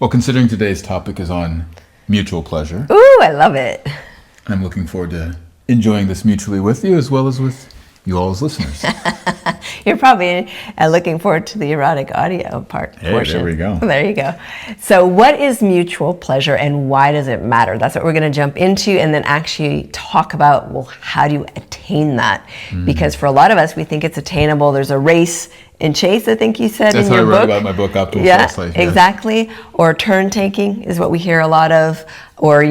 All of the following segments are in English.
Well, considering today's topic is on mutual pleasure, Ooh, I love it. I'm looking forward to enjoying this mutually with you as well as with you all as listeners. You're probably looking forward to the erotic audio portion. There we go. There you go. So what is mutual pleasure and why does it matter? That's what we're going to jump into and then actually talk about, well, how do you attain that? Because for a lot of us, we think it's attainable. There's a race and chase, I think you said That's in your book. That's how I wrote about my book, Optimal Sex Life. Yeah, exactly. Or turn taking is what we hear a lot of. Or,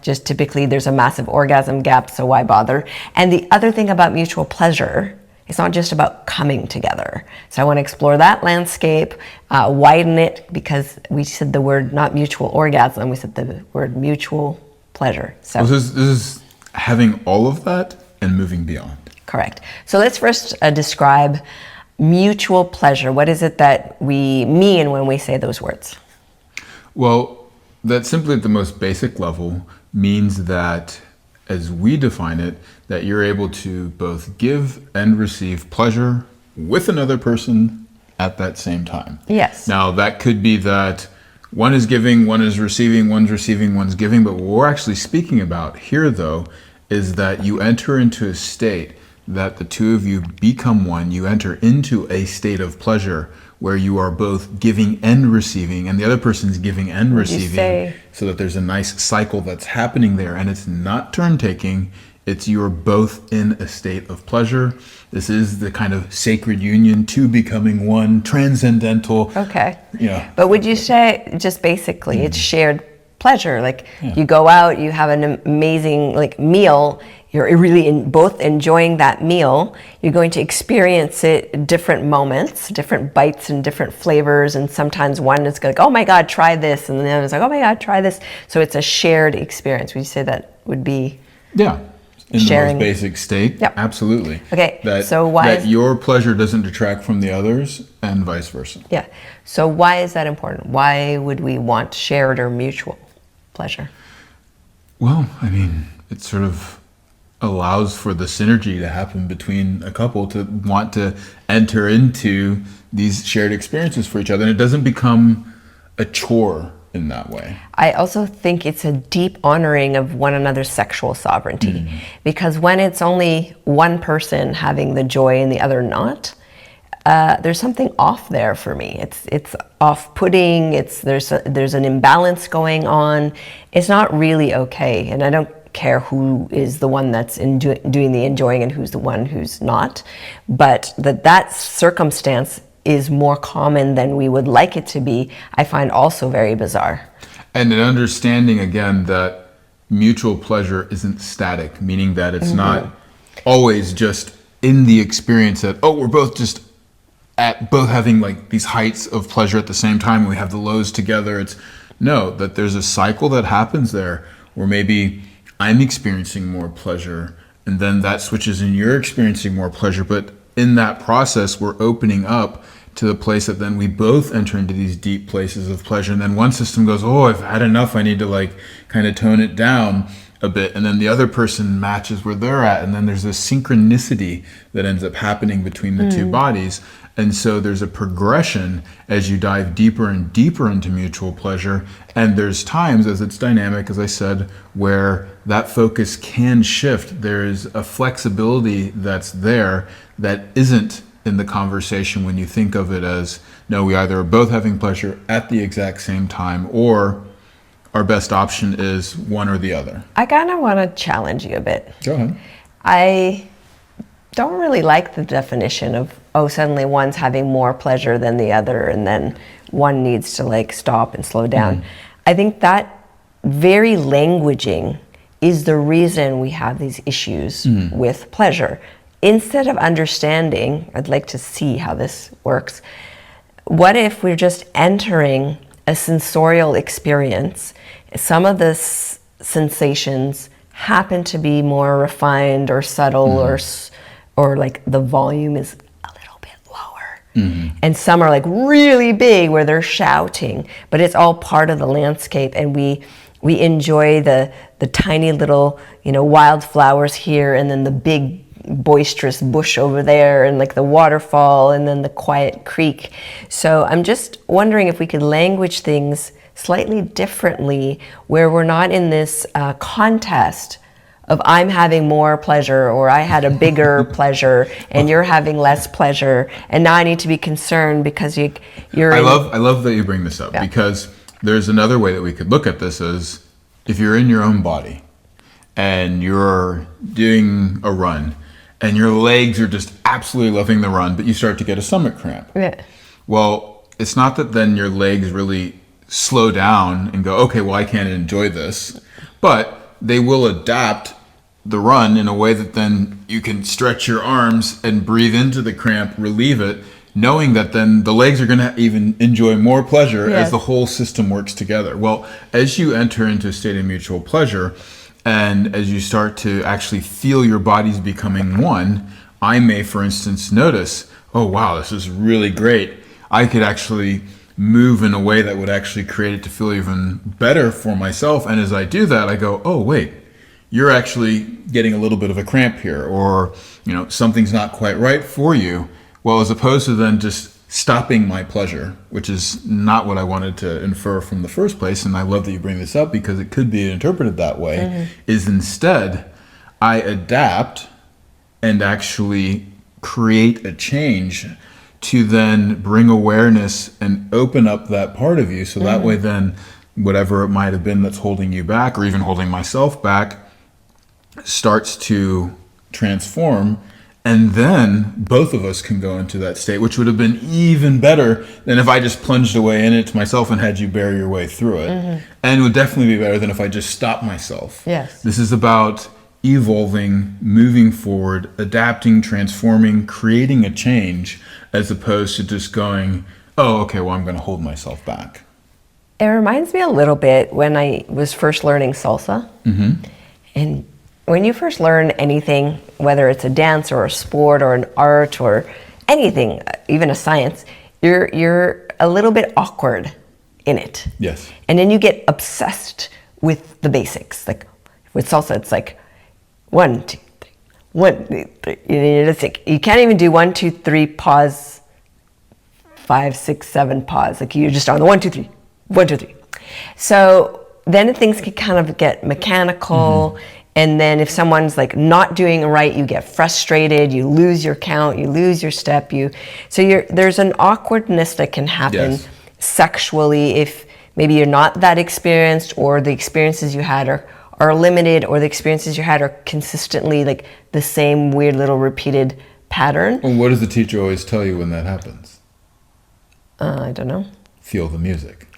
just typically there's a massive orgasm gap, so why bother? And the other thing about mutual pleasure, it's not just about coming together. So I want to explore that landscape, widen it, because we said the word not mutual orgasm, we said the word mutual pleasure. So well, this is having all of that and moving beyond. Correct. So let's first describe mutual pleasure. What is it that we mean when we say those words? Well, that simply at the most basic level means that, as we define it, that you're able to both give and receive pleasure with another person at that same time. Yes. Now, that could be that one is giving, one is receiving, one's giving, but what we're actually speaking about here, though, is that you enter into a state that the two of you become one. You enter into a state of pleasure where you are both giving and receiving, and the other person's giving and receiving, so that there's a nice cycle that's happening there. And it's not turn taking, it's you're both in a state of pleasure. This is the kind of sacred union, two becoming one, transcendental. Okay. Yeah. But would you say, just basically, it's shared pleasure? Like you go out, you have an amazing meal, you're really both enjoying that meal. You're going to experience it different moments, different bites and different flavors. And sometimes one is going to go, oh my God, try this. And then the other is like, oh my God, try this. So it's a shared experience. Would you say that would be in sharing? The most basic state? Yep. Absolutely. Okay, so why that your pleasure doesn't detract from the others and vice versa. Yeah. So why is that important? Why would we want shared or mutual pleasure? Well, I mean, it sort of allows for the synergy to happen between a couple to want to enter into these shared experiences for each other. And it doesn't become a chore in that way. I also think it's a deep honoring of one another's sexual sovereignty. Because when it's only one person having the joy and the other not, there's something off there for me. It's off-putting. There's an imbalance going on. It's not really okay. And I don't care who is the one that's doing the enjoying and who's the one who's not, but that circumstance is more common than we would like it to be, I find also very bizarre. And an understanding again that mutual pleasure isn't static, meaning that it's not always just in the experience that, oh, we're both just both having these heights of pleasure at the same time, and we have the lows together. It's that there's a cycle that happens there where maybe I'm experiencing more pleasure, and then that switches and you're experiencing more pleasure. But in that process, we're opening up to the place that then we both enter into these deep places of pleasure. And then one system goes, oh, I've had enough. I need to kind of tone it down a bit. And then the other person matches where they're at. And then there's this synchronicity that ends up happening between the two bodies. And so there's a progression as you dive deeper and deeper into mutual pleasure. And there's times, as it's dynamic, as I said, where that focus can shift. There's a flexibility that's there that isn't in the conversation when you think of it as, no, we either are both having pleasure at the exact same time, or our best option is one or the other. I kind of want to challenge you a bit. Go ahead. I don't really like the definition of, suddenly one's having more pleasure than the other and then one needs to stop and slow down. I think that very languaging is the reason we have these issues with pleasure. Instead of understanding, I'd like to see how this works. What if we're just entering a sensorial experience? Some of the sensations happen to be more refined or subtle, or the volume is a little bit lower. And some are really big where they're shouting, but it's all part of the landscape, and we enjoy the tiny little wildflowers here, and then the big boisterous bush over there and like the waterfall and then the quiet creek. So I'm just wondering if we could language things slightly differently where we're not in this contest of I'm having more pleasure or I had a bigger pleasure and you're having less pleasure and now I need to be concerned because you're I love that you bring this up, because there's another way that we could look at this as if you're in your own body and you're doing a run and your legs are just absolutely loving the run, but you start to get a stomach cramp. Yeah. Well, it's not that then your legs really slow down and go, okay, well, I can't enjoy this, but they will adapt the run in a way that then you can stretch your arms and breathe into the cramp, relieve it, knowing that then the legs are going to even enjoy more pleasure as the whole system works together. Well, as you enter into a state of mutual pleasure, and as you start to actually feel your bodies becoming one, I may, for instance, notice, oh, wow, this is really great. I could actually move in a way that would actually create it to feel even better for myself. And as I do that, I go, oh, wait, you're actually getting a little bit of a cramp here, or, something's not quite right for you. Well, as opposed to then just stopping my pleasure, which is not what I wanted to infer from the first place, and I love that you bring this up because it could be interpreted that way, is instead I adapt and actually create a change to then bring awareness and open up that part of you, so that way then whatever it might have been that's holding you back or even holding myself back starts to transform. And then both of us can go into that state, which would have been even better than if I just plunged away in it to myself and had you bear your way through it. And it would definitely be better than if I just stopped myself. Yes. This is about evolving, moving forward, adapting, transforming, creating a change, as opposed to just going, oh, okay, well, I'm going to hold myself back. It reminds me a little bit when I was first learning salsa. And when you first learn anything, whether it's a dance or a sport or an art or anything, even a science, you're a little bit awkward in it. Yes. And then you get obsessed with the basics. Like with salsa, it's like 1, 2, 3, 1, 2, 3. You're just like, you can't even do 1, 2, 3, pause, 5, 6, 7, pause. Like you're just on the 1, 2, 3, 1, 2, 3. So then things can kind of get mechanical. And then if someone's like not doing it right, you get frustrated, you lose your count, you lose your step, there's an awkwardness that can happen sexually if maybe you're not that experienced, or the experiences you had are limited, or the experiences you had are consistently like the same weird little repeated pattern. Well, what does the teacher always tell you when that happens? I don't know. Feel the music.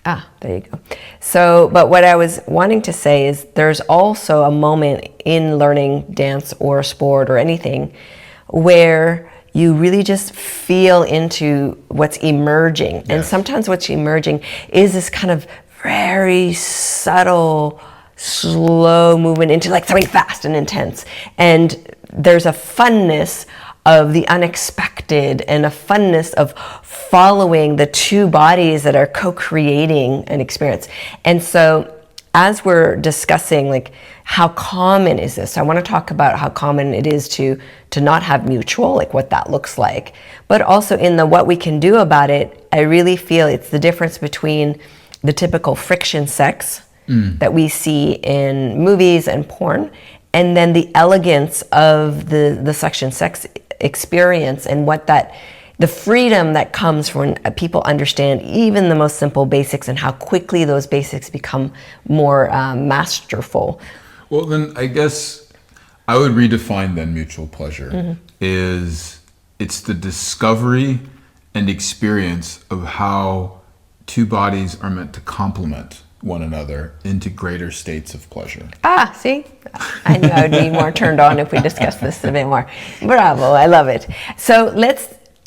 There you go. So, but what I was wanting to say is there's also a moment in learning dance or sport or anything where you really just feel into what's emerging. Yes. And sometimes what's emerging is this kind of very subtle, slow movement into like something fast and intense. And there's a funness of the unexpected and a funness of following the two bodies that are co-creating an experience. And so as we're discussing like how common is this, I want to talk about how common it is to not have mutual, like what that looks like, but also in the what we can do about it. I really feel it's the difference between the typical friction sex that we see in movies and porn, and then the elegance of the suction sex experience, and what the freedom that comes from when people understand even the most simple basics and how quickly those basics become more masterful. Well, then I guess I would redefine then mutual pleasure is it's the discovery and experience of how two bodies are meant to complement one another into greater states of pleasure. See? I knew I would be more turned on if we discussed this a bit more. Bravo, I love it. So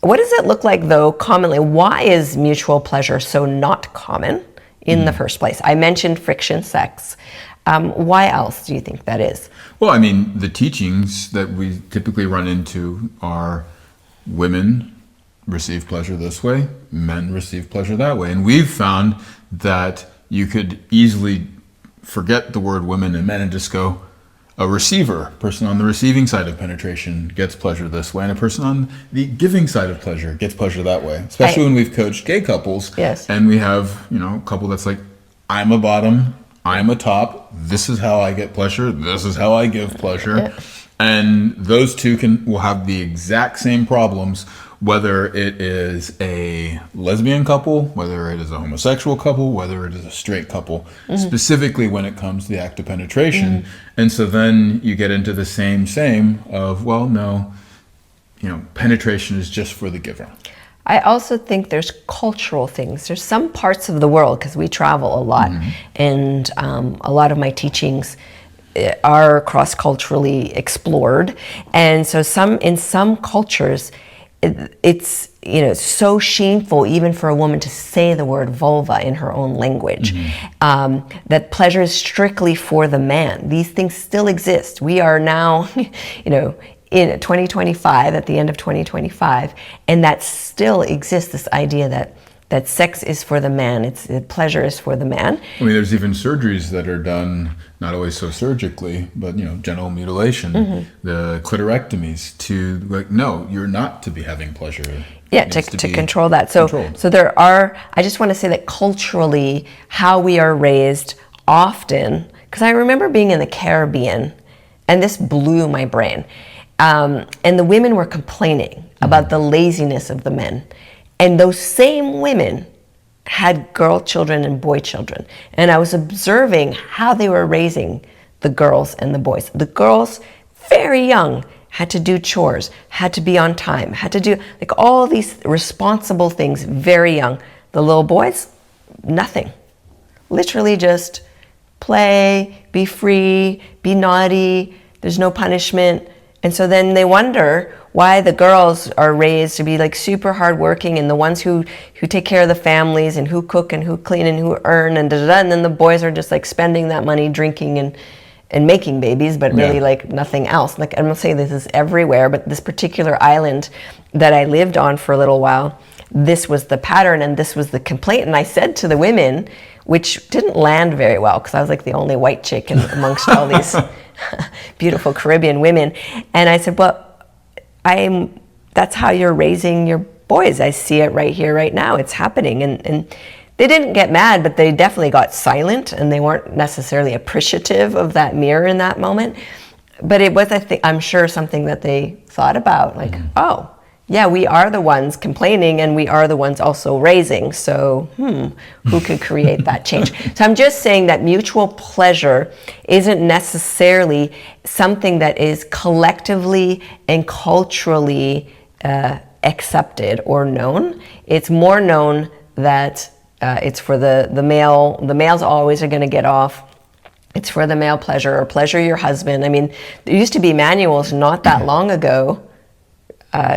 what does it look like though commonly? Why is mutual pleasure so not common in the first place? I mentioned friction sex. Why else do you think that is? Well, I mean, the teachings that we typically run into are women receive pleasure this way, men receive pleasure that way. And we've found that you could easily forget the word women and men and just go, a receiver, person on the receiving side of penetration gets pleasure this way, and a person on the giving side of pleasure gets pleasure that way. Especially when we've coached gay couples, Yes. and we have, a couple that's like, I'm a bottom, I'm a top, this is how I get pleasure, this is how I give pleasure. Yeah. And those two will have the exact same problems, whether it is a lesbian couple, whether it is a homosexual couple, whether it is a straight couple, specifically when it comes to the act of penetration. And so then you get into the same of, well, no, penetration is just for the giver. I also think there's cultural things. There's some parts of the world, because we travel a lot, and a lot of my teachings are cross-culturally explored. And so in some cultures, it's so shameful even for a woman to say the word vulva in her own language, that pleasure is strictly for the man. These things still exist. We are now in 2025, at the end of 2025, and that still exists, this idea that sex is for the man, pleasure is for the man. I mean, there's even surgeries that are done, not always so surgically, but genital mutilation, the clitorectomies, to no, you're not to be having pleasure. Yeah, to control that. So there are, I just want to say that culturally, how we are raised often, because I remember being in the Caribbean, and this blew my brain, and the women were complaining about the laziness of the men. And those same women had girl children and boy children. And I was observing how they were raising the girls and the boys. The girls, very young, had to do chores, had to be on time, had to do all these responsible things very young. The little boys, nothing. Literally just play, be free, be naughty, there's no punishment. And so then they wonder why the girls are raised to be super hardworking, and the ones who take care of the families, and who cook and who clean and who earn, and and then the boys are just spending that money drinking and making babies, but really nothing else. I'm not saying this is everywhere, but this particular island that I lived on for a little while, this was the pattern and this was the complaint. And I said to the women, which didn't land very well because I was the only white chick amongst all these beautiful Caribbean women, and I said, well, that's how you're raising your boys. I see it right here, right now. It's happening. And they didn't get mad, but they definitely got silent, and they weren't necessarily appreciative of that mirror in that moment. But it was, I'm sure, something that they thought about, oh, yeah, we are the ones complaining, and we are the ones also raising. So, who could create that change? So I'm just saying that mutual pleasure isn't necessarily something that is collectively and culturally accepted or known. It's more known that it's for the male. The males always are going to get off. It's for the male pleasure, or pleasure your husband. I mean, there used to be manuals not that long ago,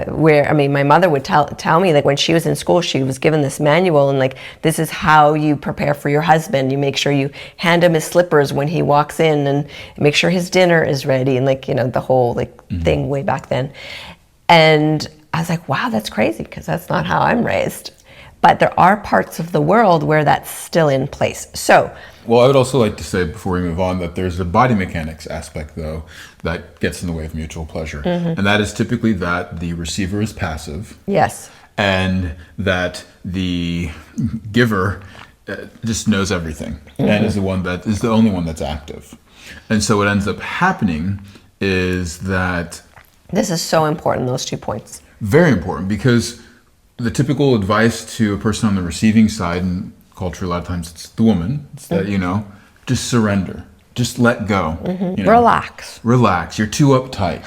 where my mother would tell me when she was in school, she was given this manual, and this is how you prepare for your husband. You make sure you hand him his slippers when he walks in, and make sure his dinner is ready, and the whole thing way back then. And I was like, wow, that's crazy, because that's not how I'm raised. But there are parts of the world where that's still in place. So, well, I would also like to say before we move on that there's a body mechanics aspect, though, that gets in the way of mutual pleasure. And that is typically that the receiver is passive. Yes. And that the giver just knows everything and is the only one that's active. And so what ends up happening is that... This is so important, those 2 points. Very important, because the typical advice to a person on the receiving side, and culture a lot of times it's the woman, it's that, just surrender, just let go. Relax, you're too uptight.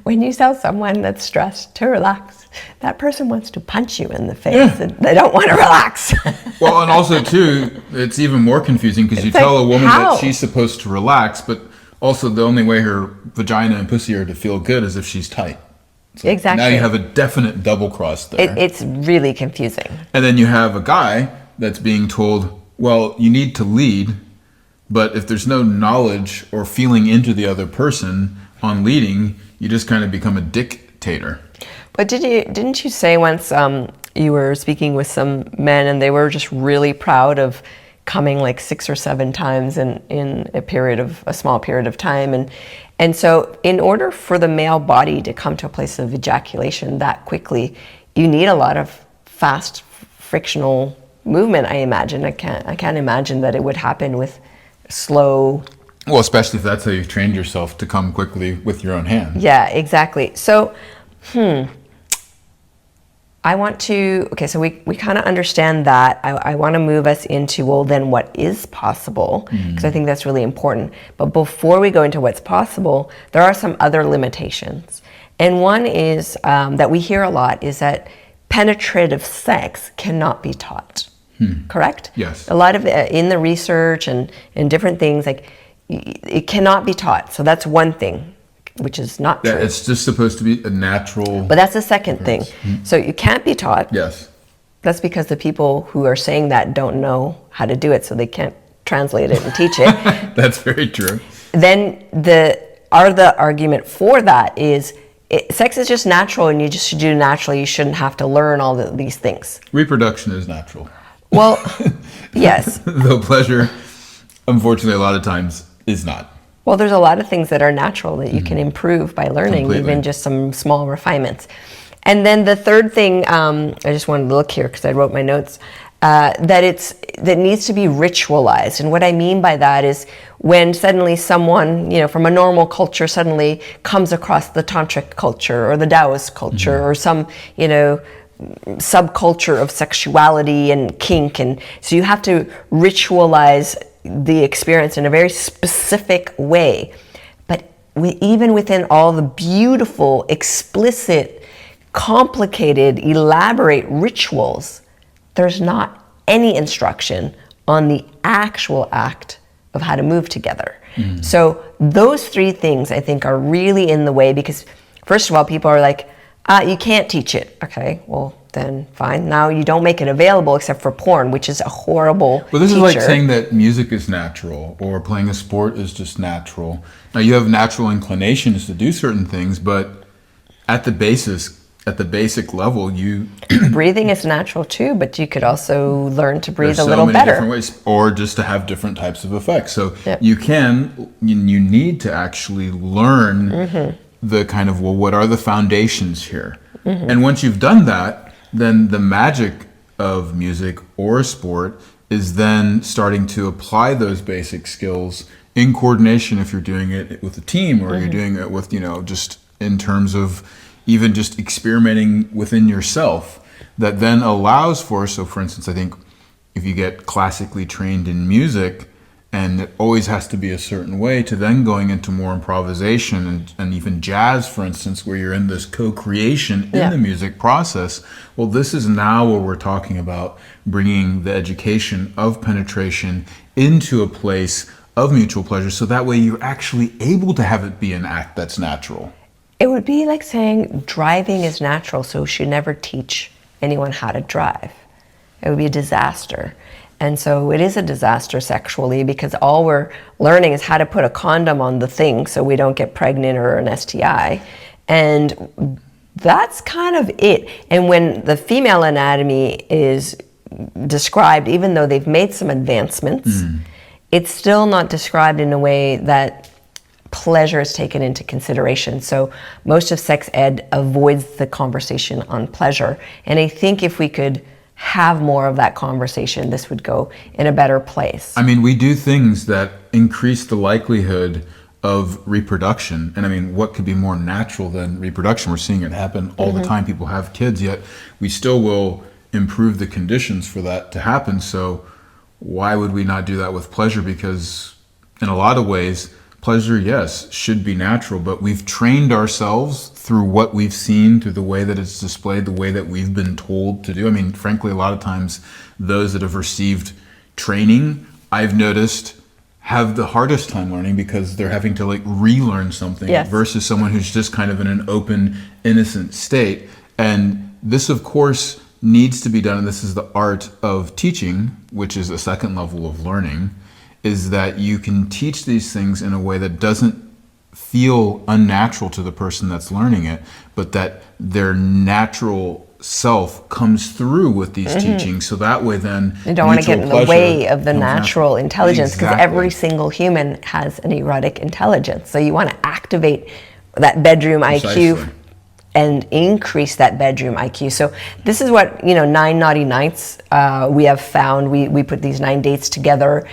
When you tell someone that's stressed to relax, that person wants to punch you in the face, and they don't want to relax. Well, and also too, it's even more confusing because you tell a woman that she's supposed to relax, but also the only way her vagina and pussy are to feel good is if she's tight. So exactly. Now you have a definite double cross there. It's really confusing. And then you have a guy that's being told, well, you need to lead, but if there's no knowledge or feeling into the other person on leading, you just kind of become a dictator. But didn't you say once you were speaking with some men and they were just really proud of coming like 6 or 7 times in a small period of time. And so in order for the male body to come to a place of ejaculation that quickly, you need a lot of fast frictional movement, I imagine. I can't imagine that it would happen with slow. Well, especially if that's how you've trained yourself to come quickly with your own hand. Yeah, exactly. So, I want to, okay, so we kind of understand that. I want to move us into, well, then what is possible? Because I think that's really important. But before we go into what's possible, there are some other limitations. And one is that we hear a lot is that penetrative sex cannot be taught. Correct? Yes. A lot of in the research and different things, like it cannot be taught. So that's one thing, which is not true. Yeah, it's just supposed to be a natural. But that's the second thing. So you can't be taught. Yes. That's because the people who are saying that don't know how to do it, so they can't translate it and teach it. That's very true. Then the argument for that is sex is just natural, and you just should do it naturally. You shouldn't have to learn all these things. Reproduction is natural. Well, yes. Though pleasure, unfortunately, a lot of times is not. Well, there's a lot of things that are natural that you can improve by learning, Completely. even just some small refinements. And then the third thing, I just wanted to look here because I wrote my notes, that needs to be ritualized. And what I mean by that is when suddenly someone, from a normal culture suddenly comes across the tantric culture or the Taoist culture or some, subculture of sexuality and kink. And so you have to ritualize the experience in a very specific way. But even within all the beautiful, explicit, complicated, elaborate rituals, there's not any instruction on the actual act of how to move together. So those 3 things I think are really in the way because first of all, people are like, you can't teach it. Okay, well then fine. Now you don't make it available except for porn, which is a horrible Well, this teacher. is like saying that music is natural or playing a sport is just natural. Now you have natural inclinations to do certain things, but at the basic level, breathing is natural too, but you could also learn to breathe there's a little so many better. different ways, or just to have different types of effects. So Yep. you need to actually learn the kind of, what are the foundations here? And once you've done that, then the magic of music or sport is then starting to apply those basic skills in coordination if you're doing it with a team or you're doing it with, just in terms of even just experimenting within yourself that then allows for instance, I think if you get classically trained in music and it always has to be a certain way to then going into more improvisation and even jazz, for instance, where you're in this co-creation in the music process. Well, this is now where we're talking about bringing the education of penetration into a place of mutual pleasure. So that way you're actually able to have it be an act that's natural. It would be like saying driving is natural, so we should never teach anyone how to drive. It would be a disaster. And so it is a disaster sexually because all we're learning is how to put a condom on the thing so we don't get pregnant or an STI. And that's kind of it. And when the female anatomy is described, even though they've made some advancements, it's still not described in a way that pleasure is taken into consideration. So most of sex ed avoids the conversation on pleasure. And I think if we could have more of that conversation, this would go in a better place. I mean, we do things that increase the likelihood of reproduction. And I mean, what could be more natural than reproduction? We're seeing it happen all the time. People have kids, yet we still will improve the conditions for that to happen. So why would we not do that with pleasure? Because in a lot of ways, pleasure, yes, should be natural, but we've trained ourselves through what we've seen, through the way that it's displayed, the way that we've been told to do. I mean, frankly, a lot of times those that have received training, I've noticed, have the hardest time learning because they're having to relearn something versus someone who's just kind of in an open, innocent state. And this, of course, needs to be done, and this is the art of teaching, which is a second level of learning, is that you can teach these things in a way that doesn't feel unnatural to the person that's learning it, but that their natural self comes through with these teachings, so that way then you don't want to get in the way of the natural intelligence, because Exactly. every single human has an erotic intelligence. So you want to activate that bedroom Precisely. IQ and increase that bedroom IQ. So this is what, 9 naughty nights we have found. We put these 9 dates together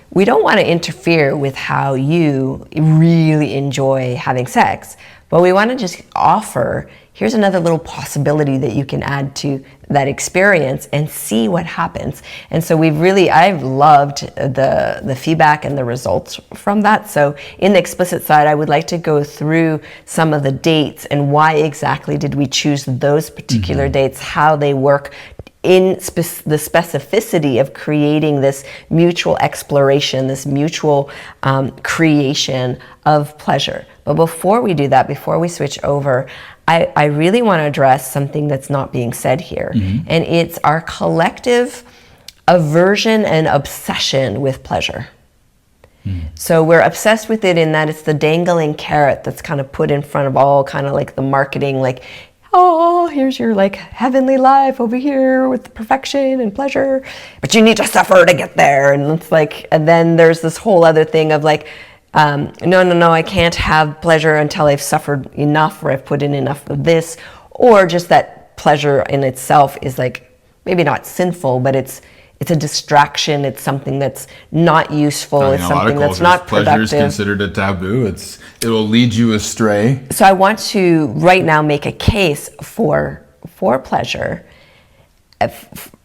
we don't want to interfere with how you really enjoy having sex, but we want to just offer, here's another little possibility that you can add to that experience and see what happens. And so I've loved the feedback and the results from that. So in the explicit side, I would like to go through some of the dates and why exactly did we choose those particular dates, how they work in the specificity of creating this mutual exploration, this mutual creation of pleasure. But before we do that, before we switch over, I really want to address something that's not being said here. And it's our collective aversion and obsession with pleasure. So we're obsessed with it in that it's the dangling carrot that's kind of put in front of all kind of like the marketing, like, oh, here's your like heavenly life over here with perfection and pleasure, but you need to suffer to get there. And it's like, and then there's this whole other thing of like, no, I can't have pleasure until I've suffered enough or I've put in enough of this, or just that pleasure in itself is like, maybe not sinful, but it's a distraction. It's something that's not useful. It's something that's not productive. Pleasure is considered a taboo. It'll lead you astray. So I want to right now make a case for pleasure,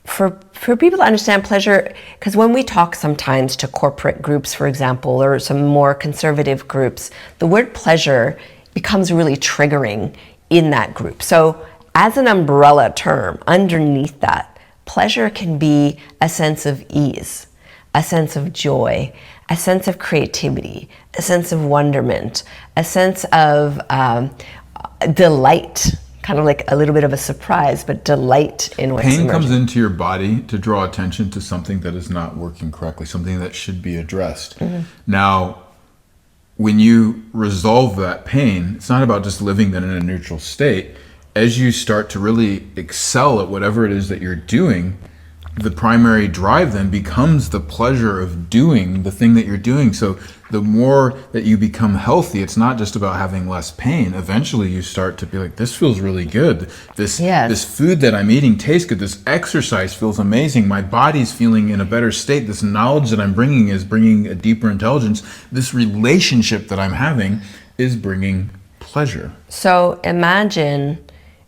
for people to understand pleasure, because when we talk sometimes to corporate groups, for example, or some more conservative groups, the word pleasure becomes really triggering in that group. So as an umbrella term, underneath that, pleasure can be a sense of ease, a sense of joy, a sense of creativity, a sense of wonderment, a sense of delight, kind of like a little bit of a surprise, but delight in what's Pain emerging. comes into your body to draw attention to something that is not working correctly, something that should be addressed. Now, when you resolve that pain, it's not about just living then in a neutral state. As you start to really excel at whatever it is that you're doing, the primary drive then becomes the pleasure of doing the thing that you're doing. So the more that you become healthy, it's not just about having less pain. Eventually you start to be like, this feels really good. This food that I'm eating tastes good. This exercise feels amazing. My body's feeling in a better state. This knowledge that I'm bringing is bringing a deeper intelligence. This relationship that I'm having is bringing pleasure. So imagine,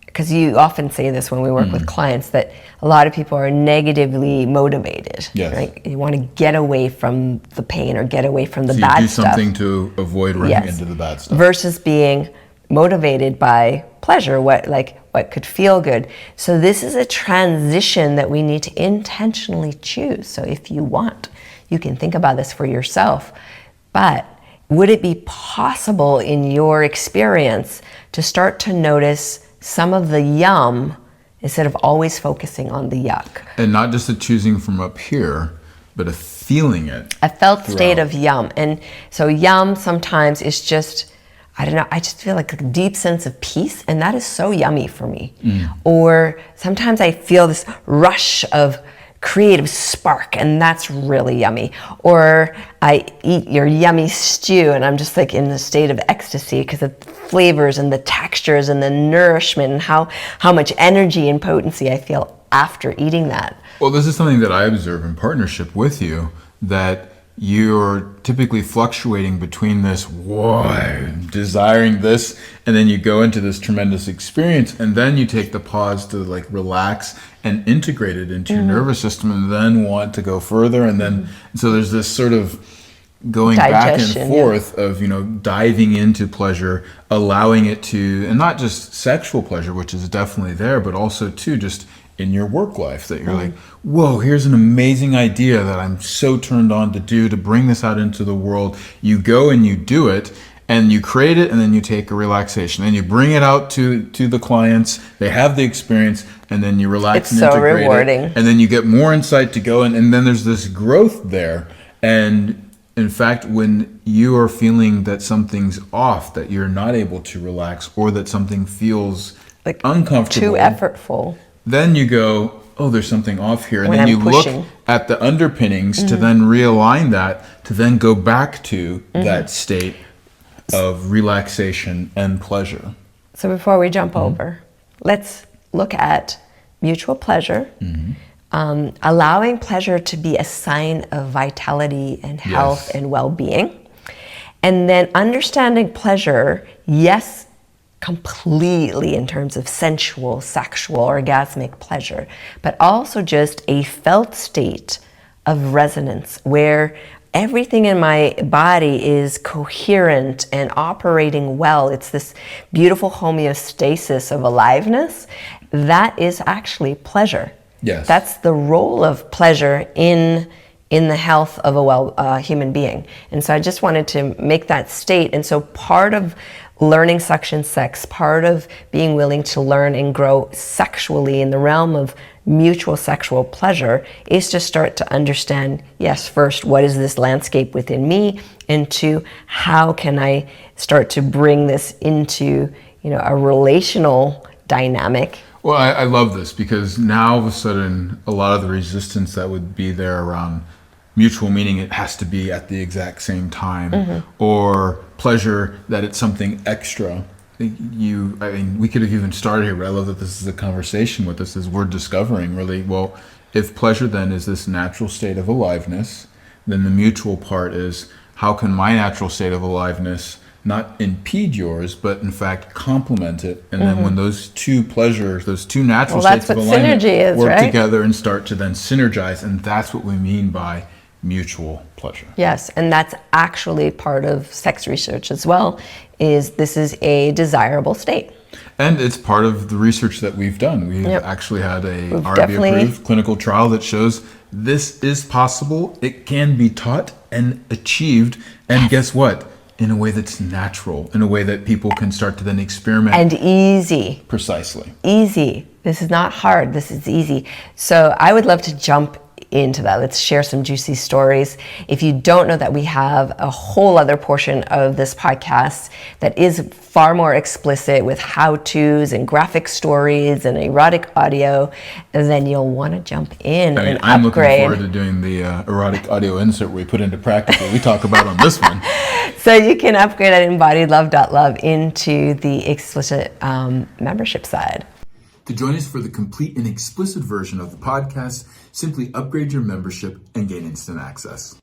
because you often say this when we work with clients, that a lot of people are negatively motivated. Yes. Right? You want to get away from the pain or get away from the So bad you do stuff. something to avoid running into the bad stuff. Versus being motivated by pleasure, what could feel good. So this is a transition that we need to intentionally choose. So if you want, you can think about this for yourself. But would it be possible in your experience to start to notice some of the yum instead of always focusing on the yuck? And not just a choosing from up here, but a feeling it. A felt state of yum. And so yum sometimes is just, I don't know, I just feel like a deep sense of peace, and that is so yummy for me. Or sometimes I feel this rush of creative spark, and that's really yummy. Or I eat your yummy stew and I'm just like in a state of ecstasy because of the flavors and the textures and the nourishment and how much energy and potency I feel after eating that. Well, this is something that I observe in partnership with you, that you're typically fluctuating between this, whoa, I'm desiring this, and then you go into this tremendous experience, and then you take the pause to like relax and integrate it into your nervous system, and then want to go further, and then so there's this sort of going back and forth of, diving into pleasure, allowing it to, and not just sexual pleasure, which is definitely there, but also too just in your work life, that you're like, whoa, here's an amazing idea that I'm so turned on to do, to bring this out into the world. You go and you do it, and you create it, and then you take a relaxation, and you bring it out to the clients. They have the experience, and then you relax and integrate rewarding. it, and then you get more insight to go, and then there's this growth there. And In fact, when you are feeling that something's off, that you're not able to relax, or that something feels Like uncomfortable, too effortful. then you go, oh, there's something off here. And When then I'm you pushing. look at the underpinnings to then realign that, to then go back to that state of relaxation and pleasure. So before we jump over, let's look at mutual pleasure, allowing pleasure to be a sign of vitality and health Yes. and well-being. And then understanding pleasure, yes, completely in terms of sensual, sexual, orgasmic pleasure, but also just a felt state of resonance where everything in my body is coherent and operating well. It's this beautiful homeostasis of aliveness. That is actually pleasure. Yes. That's the role of pleasure in the health of a human being. And so I just wanted to make that state. And so part of learning suction sex, part of being willing to learn and grow sexually in the realm of mutual sexual pleasure is to start to understand, yes, first, what is this landscape within me? And two, how can I start to bring this into, a relational dynamic? Well, I love this because now all of a sudden, a lot of the resistance that would be there around mutual, meaning it has to be at the exact same time, or pleasure that it's something extra. We could have even started here, but I love that this is a conversation with us as we're discovering really, well, if pleasure then is this natural state of aliveness, then the mutual part is how can my natural state of aliveness not impede yours, but in fact complement it. And then when those two pleasures, those two natural states of alignment work together and start to then synergize, and that's what we mean by mutual pleasure. Yes, and that's actually part of sex research as well, this is a desirable state. And it's part of the research that we've done. We've actually had a We've RB-approved clinical trial that shows this is possible, it can be taught and achieved, and guess what? In a way that's natural, in a way that people can start to then experiment. And easy. Precisely. Easy. This is not hard, this is easy. So I would love to jump into that. Let's share some juicy stories. If you don't know that we have a whole other portion of this podcast that is far more explicit with how-tos and graphic stories and erotic audio, then you'll want to jump in and I'm upgrade. looking forward to doing the erotic audio insert we put into practice that we talk about on this one. So you can upgrade at embodiedlove.love into the explicit membership side. To join us for the complete and explicit version of the podcast, simply upgrade your membership and gain instant access.